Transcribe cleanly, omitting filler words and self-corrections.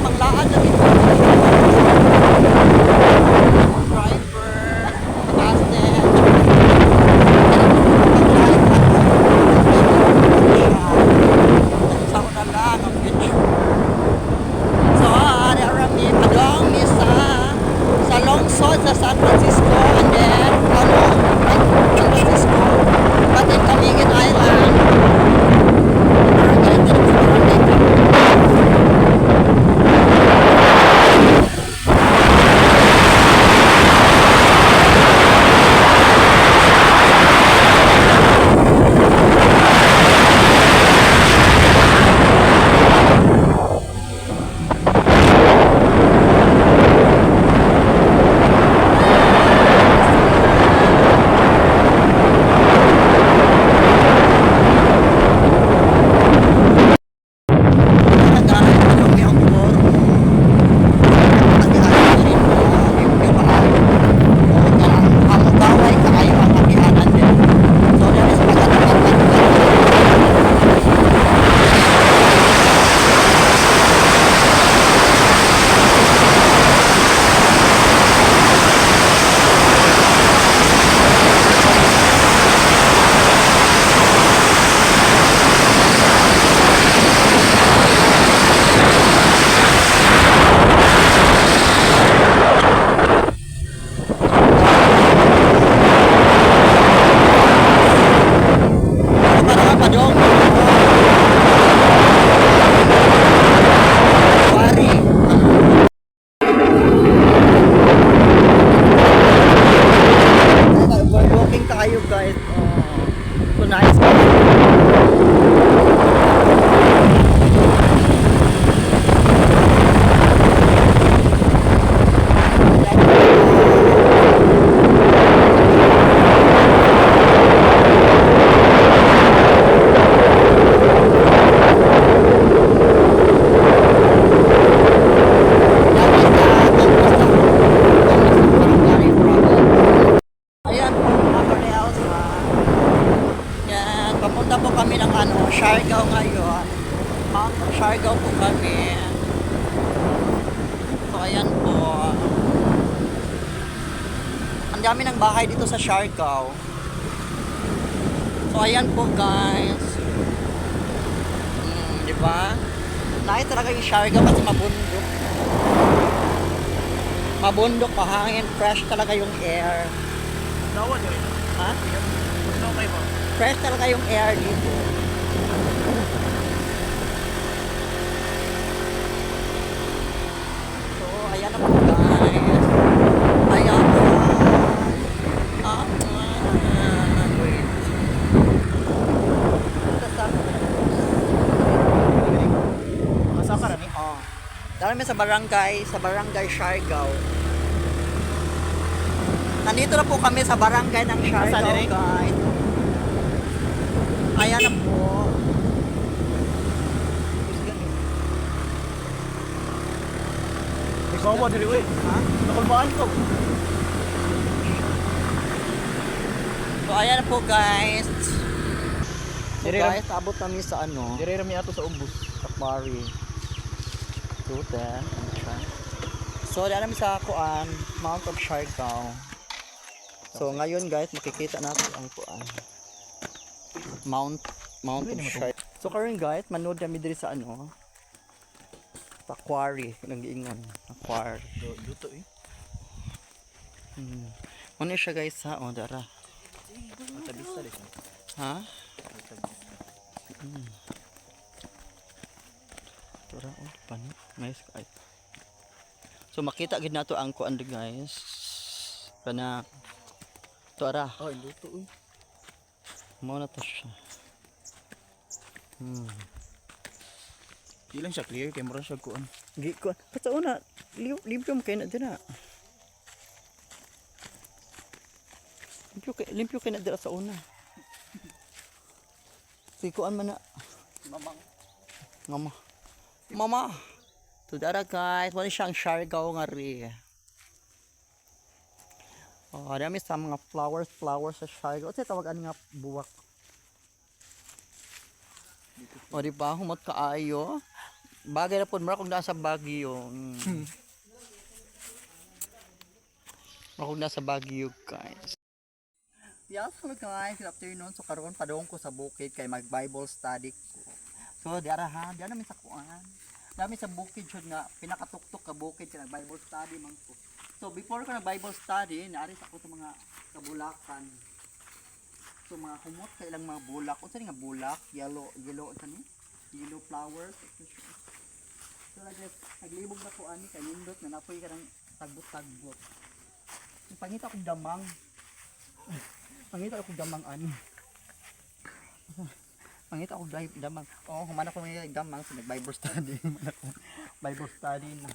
panglaan na dito. Driver, mataas din. Sa una lang ang picture. So, arami padong mi sa lungsod sa San Francisco and then San Francisco. But in Camiguin Island, overlooking tayo guys. So nice. Ayan po mga Cornels. Yan, papunta po kami ng Siargao ngayon. Mount Siargao po kami. So ayan po. Ang dami ng bahay dito sa Siargao. So ayan po guys. Di ba? Nice talaga yung Siargao kasi mabundok. Mabundok, mahangin, fresh talaga yung air. Nawa nyo rin. Ha? Mas okay ba? Fresh talaga yung air dito. So, ayan na po guys. Ayan po. Wait. Masaka rin eh. Oh. Dahil sa barangay Siargao. Nandito na po kami sa barangay ng Siargao guys. Ayan na po. Ikaw mo dili uy. Ha? Nakulbaan ko. So ayan na po guys. So Dire- guys, abot kami sa Dire rami ato sa ubos. Takbari. So dahil namin sa Mount of Siargao. So ngayon guys, makikita natin ang Mount of Siargao. So karon guys, manood kami diri sa sa quarry, nag-iingon, quarry. Luto eh. Ano siya guys ha? O dara. Matabisa rin. Ha? Dara panit. Nice guys. So makita gid nato ang kuan guys. Kana Tuara. Ay, luto eh. Mo na to siya. Di lang siya clear kay mura siya kuan. Gi ko. Sa una, limpyo mo kay na dira. Limpyo kay na dira sa una. Sikuan man na. Mama. Tudara guys, wala siyang Siargao nga ri. Oh, dami sa mga flowers sa Siargao. Kasi tawag nga buwak. O diba, humot kaayo. Bagay na po, mara kung nasa Baguio. Mara kung nasa Baguio, guys. Yes, hello guys, good afternoon. So karon padong ko sa bukid kay mag Bible study ko. So diara ha, diara namin sa kuan. Dami sa bukid jud nga pinakatuktok ka bukid kay nag Bible study man ko. So before ko nag Bible study, naari sa ko sa mga kabulakan. So mga kumot kay ilang mga bulak. Unsa ni nga bulak? Yellow unsa ni? Yellow flowers. So naglibog na ko ani kay nindot na napoy ka ng tagbot-tagbot. Pangita akong damang. Pangita ako damang ani. Pangita ako damang. Oo, humana ko may damang sa nag-Bible study. Bible study na.